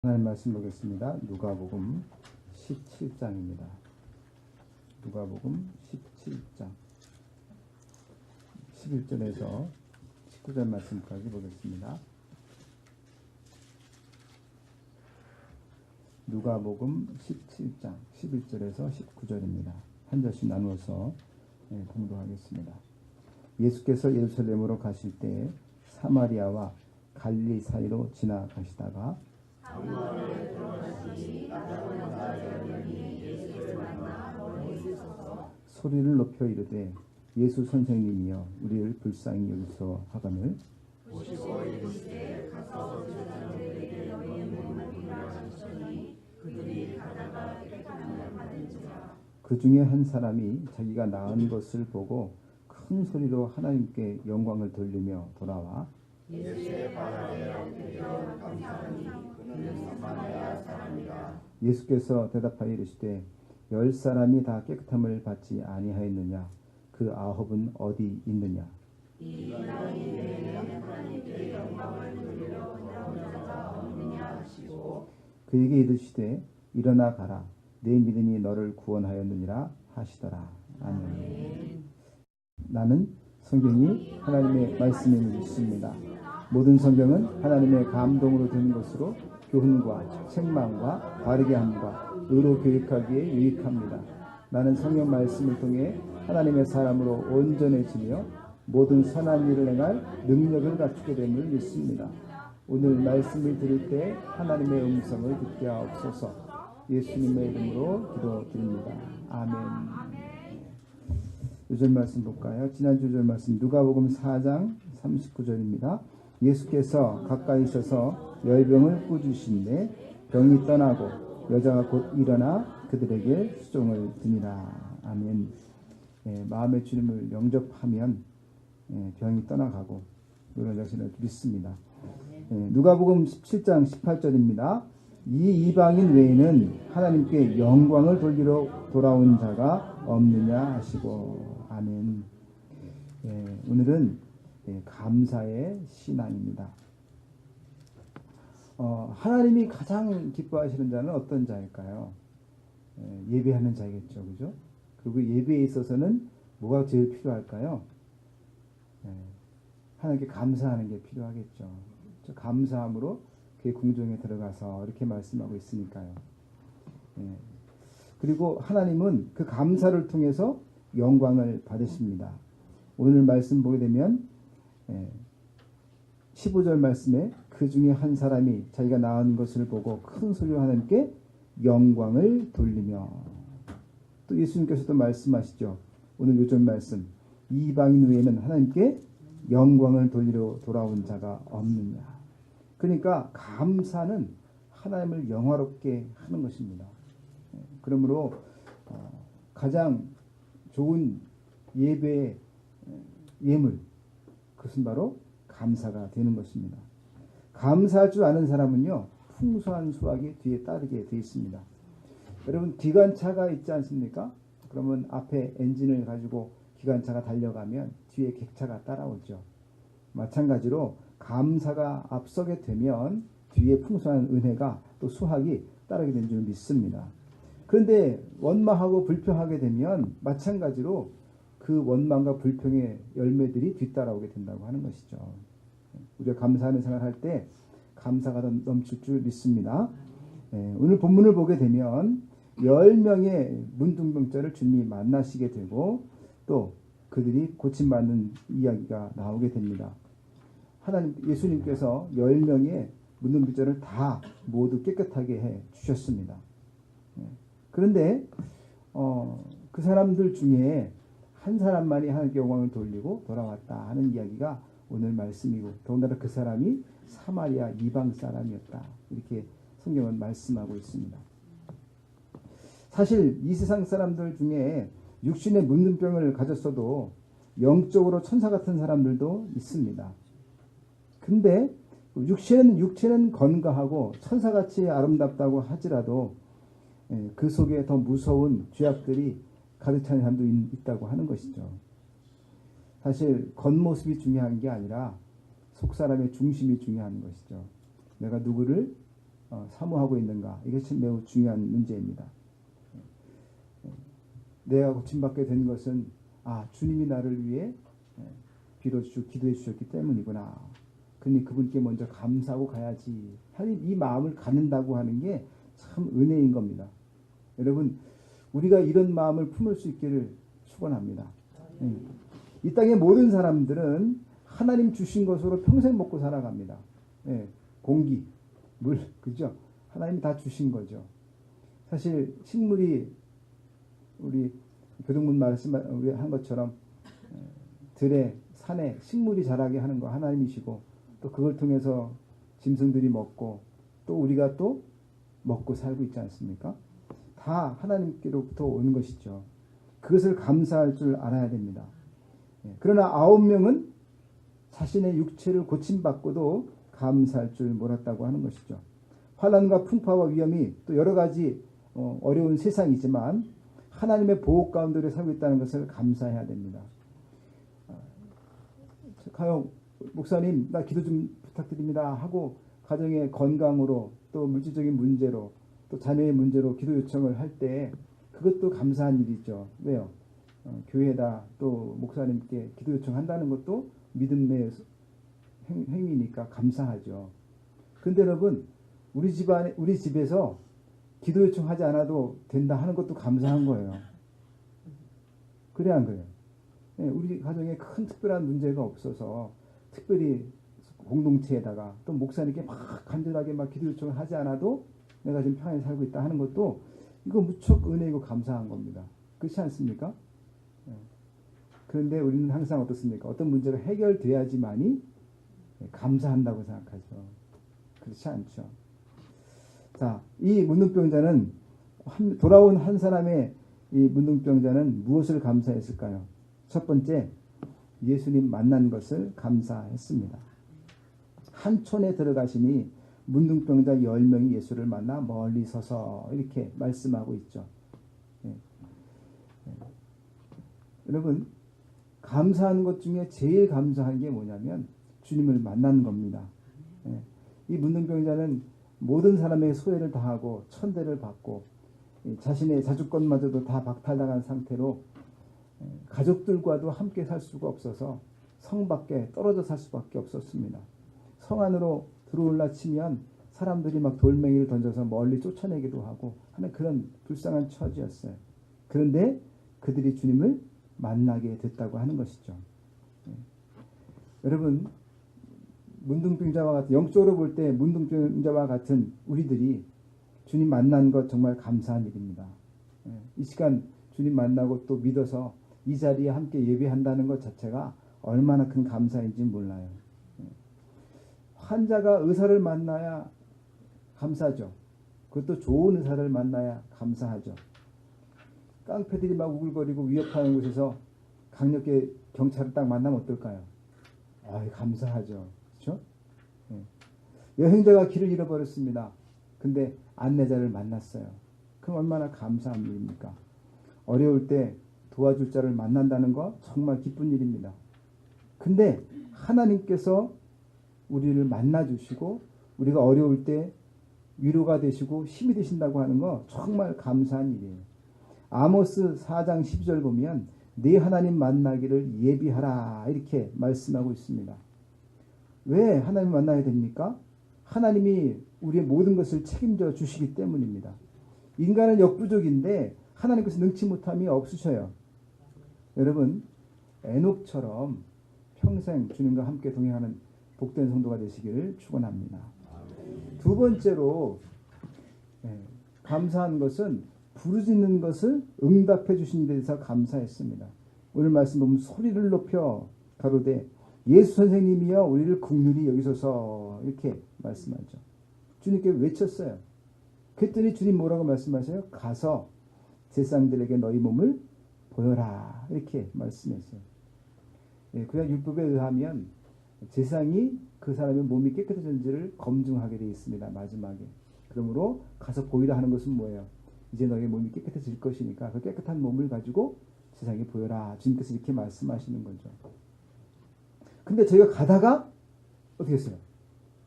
하나님 말씀 보겠습니다. 누가복음 17장입니다. 누가복음 17장 11절에서 19절 말씀까지 보겠습니다. 누가복음 17장 11절에서 19절입니다. 한 절씩 나누어서 공독하겠습니다. 예수께서 예루살렘으로 가실 때 사마리아와 갈릴리 사이로 지나가시다가 강마을에 들어가시니 나다로는 여인이 예수를 만나 멀리 서서 소리를 높여 이르되 예수 선생님이여 우리를 불쌍히 여기소 하거늘 보시고 이르시되 가서 제자들에게 너희의 몸을 보라 하시더니 그들이 가다가 깨끗함을 받은지라. 그 중에 한 사람이 자기가 나은 것을 보고 큰 소리로 하나님께 영광을 돌리며 돌아와 예수의 발아래 엎드려 감사하니 그는 사마리아 사람이라. 예수께서 대답하여 이르시되 10사람이 다 깨끗함을 받지 아니하였느냐? 그 9은 어디 있느냐? 이 땅이 외에는 하나님께 영광을 돌리러 돌아온 자가 없느냐 하시고 그에게 이르시되 일어나 가라 내 믿음이 너를 구원하였느니라 하시더라. 아멘. 나는 성경이 하나님의 말씀임을 믿습니다. 모든 성경은 하나님의 감동으로 되는 것으로 교훈과 책망과 바르게 함과 의로 교육하기에 유익합니다. 나는 성경 말씀을 통해 하나님의 사람으로 온전해지며 모든 선한 일을 행할 능력을 갖추게 됨을 믿습니다. 오늘 말씀을 들을 때 하나님의 음성을 듣게 하옵소서. 예수님의 이름으로 기도드립니다. 아멘. 요절 말씀 볼까요? 지난주 요절 말씀 누가복음 4장 39절입니다. 예수께서 가까이 있어서 열병을 꾸주신데 병이 떠나고 여자가 곧 일어나 그들에게 수종을 드니라. 아멘. 마음의 주님을 영접하면 병이 떠나가고 그런 것을 믿습니다. 누가복음 17장 18절입니다. 이 이방인 외에는 하나님께 영광을 돌리러 돌아온 자가 없느냐 하시고. 아멘. 오늘은 감사의 신앙입니다. 하나님이 가장 기뻐하시는 자는 어떤 자일까요? 예배하는 자이겠죠, 그죠? 그리고 예배에 있어서는 뭐가 제일 필요할까요? 하나님께 감사하는 게 필요하겠죠. 감사함으로 그의 궁정에 들어가서 이렇게 말씀하고 있으니까요. 그리고 하나님은 그 감사를 통해서 영광을 받으십니다. 오늘 말씀 보게 되면 15절 말씀에 그 중에 한 사람이 자기가 낳은 것을 보고 큰 소리로 하나님께 영광을 돌리며, 또 예수님께서도 말씀하시죠. 오늘 요절 말씀 이방인 외에는 하나님께 영광을 돌리러 돌아온 자가 없느냐. 그러니까 감사는 하나님을 영화롭게 하는 것입니다. 그러므로 가장 좋은 예배의 예물, 그것은 바로 감사가 되는 것입니다. 감사할 줄 아는 사람은요 풍성한 수확이 뒤에 따르게 되어 있습니다. 여러분 기관차가 있지 않습니까? 그러면 앞에 엔진을 가지고 기관차가 달려가면 뒤에 객차가 따라오죠. 마찬가지로 감사가 앞서게 되면 뒤에 풍성한 은혜가 또 수확이 따르게 되는 줄 믿습니다. 그런데 원망하고 불평하게 되면 마찬가지로 그 원망과 불평의 열매들이 뒤따라오게 된다고 하는 것이죠. 우리가 감사하는 생활할 때 감사가 넘칠 줄 믿습니다. 오늘 본문을 보게 되면 10명의 문둥병자를 주님이 만나시게 되고 또 그들이 고침받는 이야기가 나오게 됩니다. 예수님께서 10명의 문둥병자를 다 모두 깨끗하게 해 주셨습니다. 그런데 그 사람들 중에 한 사람만이 하나님께 영광을 돌리고 돌아왔다 하는 이야기가 오늘 말씀이고, 더군다나 그 사람이 사마리아 이방 사람이었다, 이렇게 성경은 말씀하고 있습니다. 사실 이 세상 사람들 중에 육신의 문둥병을 가졌어도 영적으로 천사 같은 사람들도 있습니다. 근데 육체는 건강하고 천사같이 아름답다고 하지라도 그 속에 더 무서운 죄악들이 가득 찬 사람도 있다고 하는 것이죠. 사실 겉모습이 중요한 게 아니라 속사람의 중심이 중요한 것이죠. 내가 누구를 사모하고 있는가? 이것이 매우 중요한 문제입니다. 내가 고침받게 된 것은 주님이 나를 위해 빌어주시고 기도해 주셨기 때문이구나. 그러니 그분께 먼저 감사하고 가야지. 하나님 이 마음을 갖는다고 하는 게 참 은혜인 겁니다. 여러분 우리가 이런 마음을 품을 수 있기를 축원합니다. 이 땅의 모든 사람들은 하나님 주신 것으로 평생 먹고 살아갑니다. 공기, 물, 그죠? 하나님이 다 주신 거죠. 사실 식물이 우리 교동문 말씀한 것처럼 들에 산에 식물이 자라게 하는 거 하나님이시고 또 그걸 통해서 짐승들이 먹고 또 우리가 또 먹고 살고 있지 않습니까? 다 하나님께로부터 오는 것이죠. 그것을 감사할 줄 알아야 됩니다. 그러나 9명은 자신의 육체를 고침받고도 감사할 줄 몰랐다고 하는 것이죠. 환난과 풍파와 위험이 또 여러 가지 어려운 세상이지만 하나님의 보호 가운데 살고 있다는 것을 감사해야 됩니다. 가요 목사님 나 기도 좀 부탁드립니다 하고 가정의 건강으로 또 물질적인 문제로 또 자녀의 문제로 기도 요청을 할 때 그것도 감사한 일이죠. 왜요? 교회에다 또 목사님께 기도 요청한다는 것도 믿음의 행위니까 감사하죠. 그런데 여러분 우리 집에서 기도 요청하지 않아도 된다 하는 것도 감사한 거예요. 그래 안 그래요? 우리 가정에 큰 특별한 문제가 없어서 특별히 공동체에다가 또 목사님께 막 간절하게 막 기도 요청을 하지 않아도 내가 지금 평안히 살고 있다 하는 것도 이거 무척 은혜이고 감사한 겁니다. 그렇지 않습니까? 그런데 우리는 항상 어떻습니까? 어떤 문제가 해결돼야지만이 감사한다고 생각하죠. 그렇지 않죠. 자, 이 문둥병자는 돌아온 한 사람의 이 문둥병자는 무엇을 감사했을까요? 첫 번째, 예수님 만난 것을 감사했습니다. 한 촌에 들어가시니 문둥병자 10명이 예수를 만나 멀리 서서 이렇게 말씀하고 있죠. 여러분 감사하는 것 중에 제일 감사한 게 뭐냐면 주님을 만난 겁니다. 이 문둥병자는 모든 사람의 소외를 다하고 천대를 받고 자신의 자주권마저도 다 박탈당한 상태로 가족들과도 함께 살 수가 없어서 성 밖에 떨어져 살 수밖에 없었습니다. 성 안으로 들어올라 치면 사람들이 막 돌멩이를 던져서 멀리 쫓아내기도 하고 하는 그런 불쌍한 처지였어요. 그런데 그들이 주님을 만나게 됐다고 하는 것이죠. 여러분 문둥병자와 같은 영적으로 볼 때 문둥병자와 같은 우리들이 주님 만난 것 정말 감사한 일입니다. 이 시간 주님 만나고 또 믿어서 이 자리에 함께 예배한다는 것 자체가 얼마나 큰 감사인지 몰라요. 환자가 의사를 만나야 감사하죠. 그것도 좋은 의사를 만나야 감사하죠. 깡패들이 막 우글거리고 위협하는 곳에서 강력하게 경찰을 딱 만나면 어떨까요? 감사하죠. 그렇죠? 여행자가 길을 잃어버렸습니다. 근데 안내자를 만났어요. 그럼 얼마나 감사한 일입니까? 어려울 때 도와줄 자를 만난다는 거 정말 기쁜 일입니다. 근데 하나님께서 우리를 만나주시고 우리가 어려울 때 위로가 되시고 힘이 되신다고 하는 거 정말 감사한 일이에요. 아모스 4장 12절 보면 네 하나님 만나기를 예비하라 이렇게 말씀하고 있습니다. 왜 하나님 만나야 됩니까? 하나님이 우리의 모든 것을 책임져 주시기 때문입니다. 인간은 역부족인데 하나님께서 능치 못함이 없으셔요. 여러분 에녹처럼 평생 주님과 함께 동행하는 복된 성도가 되시기를 축원합니다. 두 번째로 감사한 것은 부르짖는 것을 응답해 주신 데 대해서 감사했습니다. 오늘 말씀 보면 소리를 높여 가로되 예수 선생님이여 우리를 긍휼히 여기소서 이렇게 말씀하죠. 주님께 외쳤어요. 그랬더니 주님 뭐라고 말씀하세요? 가서 제사장들에게 너희 몸을 보여라 이렇게 말씀했어요. 구약 율법에 의하면 제사장이 그 사람의 몸이 깨끗해졌는지를 검증하게 되어 있습니다. 마지막에. 그러므로 가서 보이라 하는 것은 뭐예요? 이제 너의 몸이 깨끗해질 것이니까 그 깨끗한 몸을 가지고 세상에 보여라. 주님께서 이렇게 말씀하시는 거죠. 근데 저희가 가다가 어떻게 했어요?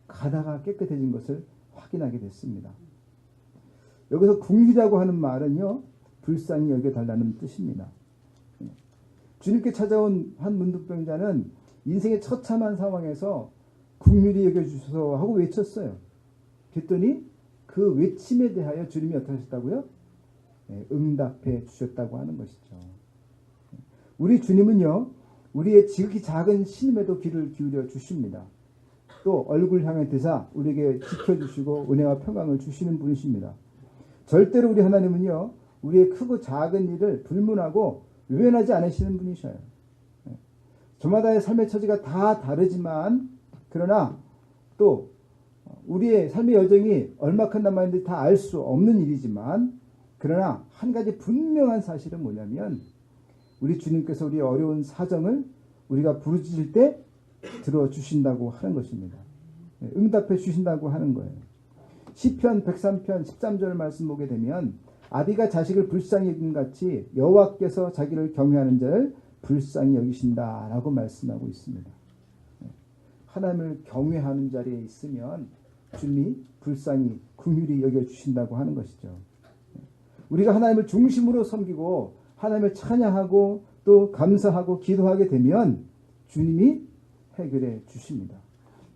가다가 깨끗해진 것을 확인하게 됐습니다. 여기서 궁휼이라고 하는 말은요, 불쌍히 여겨달라는 뜻입니다. 주님께 찾아온 한 문둥병자는 인생의 처참한 상황에서 궁휼히 여겨주소서 하고 외쳤어요. 그랬더니 그 외침에 대하여 주님이 어떻게 하셨다고요? 응답해 주셨다고 하는 것이죠. 우리 주님은요, 우리의 지극히 작은 신임에도 귀를 기울여 주십니다. 또 얼굴 향해 드사 우리에게 지켜주시고 은혜와 평강을 주시는 분이십니다. 절대로 우리 하나님은요, 우리의 크고 작은 일을 불문하고 외면하지 않으시는 분이셔요. 저마다의 삶의 처지가 다 다르지만, 그러나 또 우리의 삶의 여정이 얼마큼 남아있는지 다 알 수 없는 일이지만, 그러나 한 가지 분명한 사실은 뭐냐면, 우리 주님께서 우리의 어려운 사정을 우리가 부르짖을 때 들어주신다고 하는 것입니다. 응답해 주신다고 하는 거예요. 시편 103편 13절 말씀 보게 되면, 아비가 자식을 불쌍히 여긴 같이 여호와께서 자기를 경외하는 자를 불쌍히 여기신다라고 말씀하고 있습니다. 하나님을 경외하는 자리에 있으면 주님이 불쌍히 긍휼히 여겨주신다고 하는 것이죠. 우리가 하나님을 중심으로 섬기고 하나님을 찬양하고 또 감사하고 기도하게 되면 주님이 해결해 주십니다.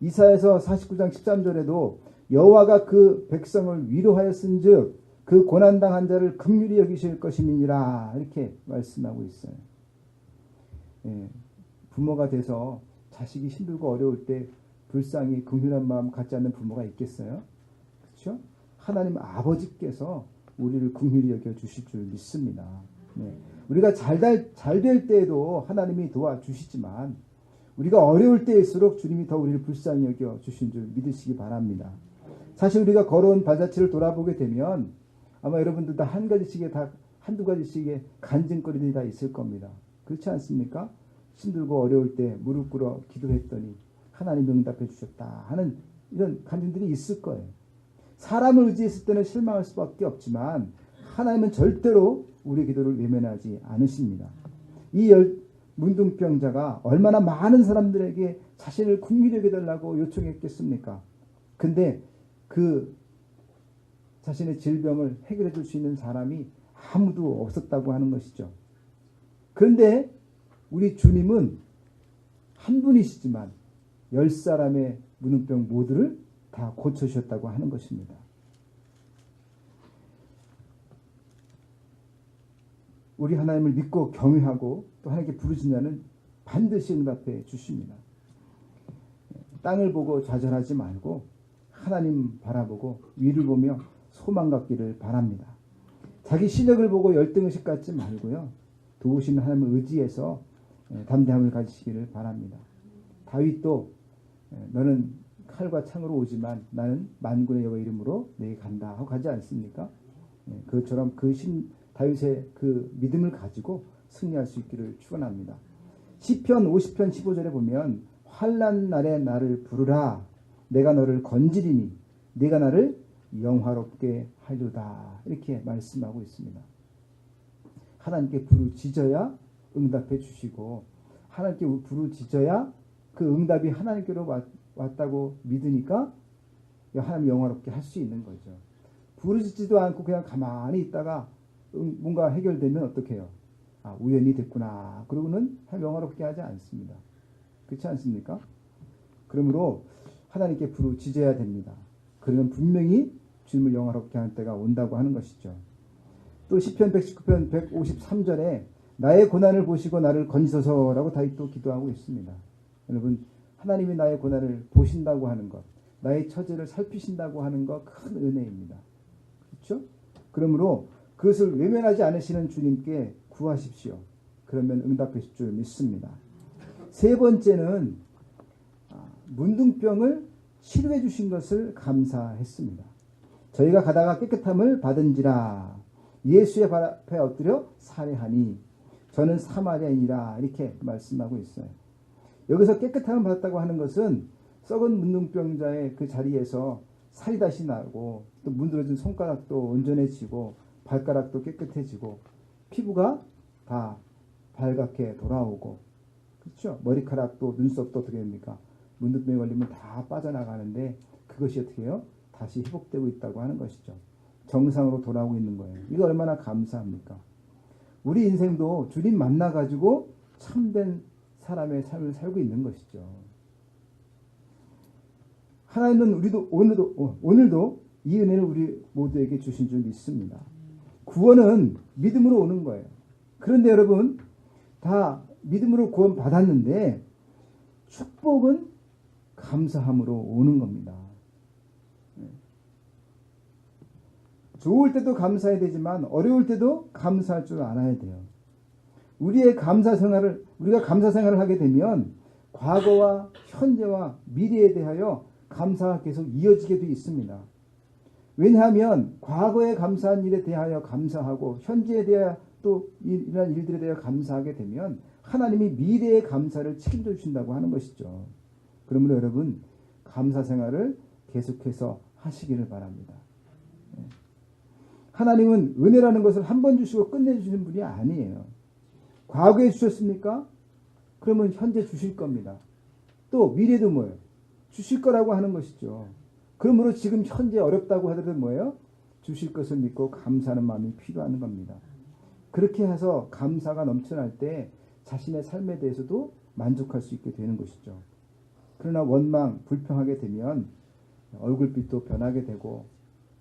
이사야서 49장 13절에도 여호와가 그 백성을 위로하였은즉 그 고난당한 자를 긍휼히 여기실 것임이니라, 이렇게 말씀하고 있어요. 부모가 돼서 자식이 힘들고 어려울 때 불쌍히 긍휼한 마음 갖지 않는 부모가 있겠어요? 그렇죠? 하나님 아버지께서 우리를 긍휼히 여겨 주실 줄 믿습니다. 우리가 잘 될 때에도 하나님이 도와주시지만, 우리가 어려울 때일수록 주님이 더 우리를 불쌍히 여겨 주신 줄 믿으시기 바랍니다. 사실 우리가 걸어온 발자취를 돌아보게 되면 아마 여러분들 다 한두 가지씩의 간증거리들이 다 있을 겁니다. 그렇지 않습니까? 힘들고 어려울 때 무릎 꿇어 기도했더니 하나님이 응답해 주셨다 하는 이런 간증들이 있을 거예요. 사람을 의지했을 때는 실망할 수밖에 없지만 하나님은 절대로 우리의 기도를 외면하지 않으십니다. 이 문둥병자가 얼마나 많은 사람들에게 자신을 긍휼히 여겨달라고 요청했겠습니까? 근데 그 자신의 질병을 해결해 줄 수 있는 사람이 아무도 없었다고 하는 것이죠. 그런데 우리 주님은 한 분이시지만 10사람의 문둥병 모두를 다 고쳐주셨다고 하는 것입니다. 우리 하나님을 믿고 경외하고 또 하나님께 부르짖냐는 반드시 응답해 주십니다. 땅을 보고 좌절하지 말고 하나님 바라보고 위를 보며 소망 갖기를 바랍니다. 자기 실력을 보고 열등의식 갖지 말고요, 도우시는 하나님을 의지해서 담대함을 가지시기를 바랍니다. 다윗도 너는 칼과 창으로 오지만 나는 만군의 여호와 이름으로 내게 간다 하고 가지 않습니까? 그것처럼 다윗의 그 믿음을 가지고 승리할 수 있기를 축원합니다. 시편 50편 15절에 보면 환난 날에 나를 부르라, 내가 너를 건지리니 네가 나를 영화롭게 하리로다, 이렇게 말씀하고 있습니다. 하나님께 부르짖어야 응답해 주시고, 하나님께 부르짖어야 그 응답이 하나님께로 왔다고 믿으니까 하나님 영화롭게 할 수 있는 거죠. 부르짖지도 않고 그냥 가만히 있다가 뭔가 해결되면 어떻게 해요? 우연히 됐구나, 그러고는 하나님 영화롭게 하지 않습니다. 그렇지 않습니까? 그러므로 하나님께 부르짖어야 됩니다. 그러면 분명히 주님을 영화롭게 하는 때가 온다고 하는 것이죠. 또 시편 119편 153절에 나의 고난을 보시고 나를 건지소서라고 다윗도 기도하고 있습니다. 여러분, 하나님이 나의 고난을 보신다고 하는 것, 나의 처지를 살피신다고 하는 것, 큰 은혜입니다. 그렇죠? 그러므로 그것을 외면하지 않으시는 주님께 구하십시오. 그러면 응답하실 줄 믿습니다. 세 번째는 문둥병을 치료해 주신 것을 감사했습니다. 저희가 가다가 깨끗함을 받은지라 예수의 발 앞에 엎드려 살해하니 저는 사마리아인이라, 이렇게 말씀하고 있어요. 여기서 깨끗함을 받았다고 하는 것은 썩은 문둥병자의 그 자리에서 살이 다시 나고 또 문드러진 손가락도 온전해지고 발가락도 깨끗해지고 피부가 다 밝게 돌아오고, 그렇죠? 머리카락도 눈썹도 어떻게 됩니까? 문둥병에 걸리면 다 빠져나가는데 그것이 어떻게 해요? 다시 회복되고 있다고 하는 것이죠. 정상으로 돌아오고 있는 거예요. 이거 얼마나 감사합니까? 우리 인생도 주님 만나가지고 참된 사람의 삶을 살고 있는 것이죠. 하나님은 우리도 오늘도 이 은혜를 우리 모두에게 주신 줄 믿습니다. 구원은 믿음으로 오는 거예요. 그런데 여러분, 다 믿음으로 구원 받았는데 축복은 감사함으로 오는 겁니다. 좋을 때도 감사해야 되지만 어려울 때도 감사할 줄 알아야 돼요. 우리가 감사 생활을 하게 되면 과거와 현재와 미래에 대하여 감사가 계속 이어지게 되어 있습니다. 왜냐하면 과거에 감사한 일에 대하여 감사하고 현재에 대하여 또 이러한 일들에 대하여 감사하게 되면 하나님이 미래의 감사를 책임져 주신다고 하는 것이죠. 그러므로 여러분, 감사 생활을 계속해서 하시기를 바랍니다. 하나님은 은혜라는 것을 한 번 주시고 끝내주시는 분이 아니에요. 과거에 주셨습니까? 그러면 현재 주실 겁니다. 또 미래도 뭐예요? 주실 거라고 하는 것이죠. 그러므로 지금 현재 어렵다고 하더라도 뭐예요? 주실 것을 믿고 감사하는 마음이 필요한 겁니다. 그렇게 해서 감사가 넘쳐날 때 자신의 삶에 대해서도 만족할 수 있게 되는 것이죠. 그러나 원망, 불평하게 되면 얼굴빛도 변하게 되고,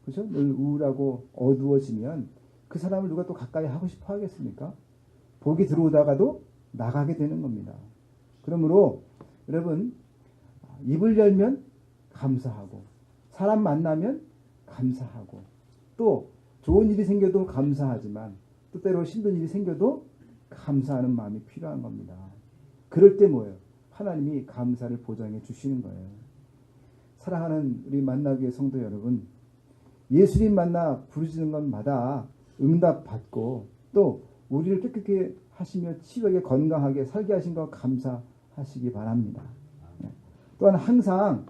그죠? 늘 우울하고 어두워지면 그 사람을 누가 또 가까이 하고 싶어 하겠습니까? 복이 들어오다가도 나가게 되는 겁니다. 그러므로 여러분, 입을 열면 감사하고, 사람 만나면 감사하고, 또 좋은 일이 생겨도 감사하지만 또 때로 힘든 일이 생겨도 감사하는 마음이 필요한 겁니다. 그럴 때 뭐예요? 하나님이 감사를 보장해 주시는 거예요. 사랑하는 우리 만나기의 성도 여러분, 예수님 만나 부르시는 것마다 응답받고 또 우리를 깨끗하게 하시며 치유하게 건강하게 살게 하신 것 감사하시기 바랍니다. 또한 항상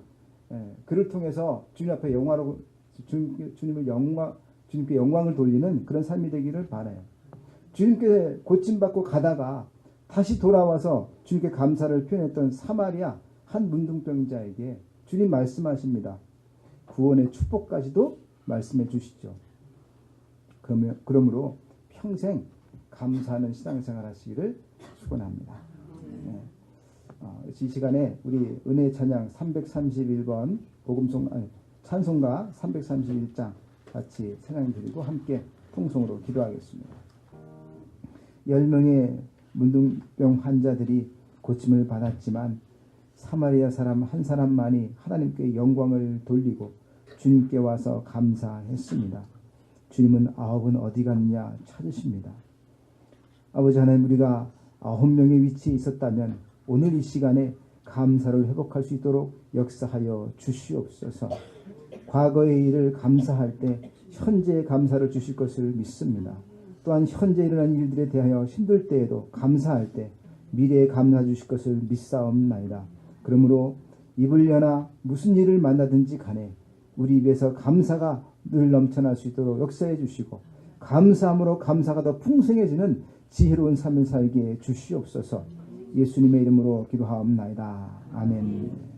그를 통해서 주님 앞에 주님께 영광을 돌리는 그런 삶이 되기를 바라요. 주님께 고침받고 가다가 다시 돌아와서 주님께 감사를 표현했던 사마리아 한 문둥병자에게 주님 말씀하십니다. 구원의 축복까지도 말씀해 주시죠. 그러므로 평생 감사하는 신앙생활 하시기를 축원합니다. 이 시간에 우리 은혜 찬양 331번 찬송가 331장 같이 찬양 드리고 함께 통성으로 기도하겠습니다. 10명의 문둥병 환자들이 고침을 받았지만 사마리아 사람 한 사람만이 하나님께 영광을 돌리고 주님께 와서 감사했습니다. 주님은 9은 어디 갔냐 찾으십니다. 아버지 하나님, 우리가 9명의 위치에 있었다면 오늘 이 시간에 감사를 회복할 수 있도록 역사하여 주시옵소서. 과거의 일을 감사할 때 현재의 감사를 주실 것을 믿습니다. 또한 현재 일어난 일들에 대하여 힘들 때에도 감사할 때 미래에 감사 주실 것을 믿사옵나이다. 그러므로 입을 여나 무슨 일을 만나든지 간에 우리 입에서 감사가 늘 넘쳐날 수 있도록 역사해 주시고 감사함으로 감사가 더 풍성해지는 지혜로운 삶을 살게 주시옵소서. 예수님의 이름으로 기도하옵나이다. 아멘.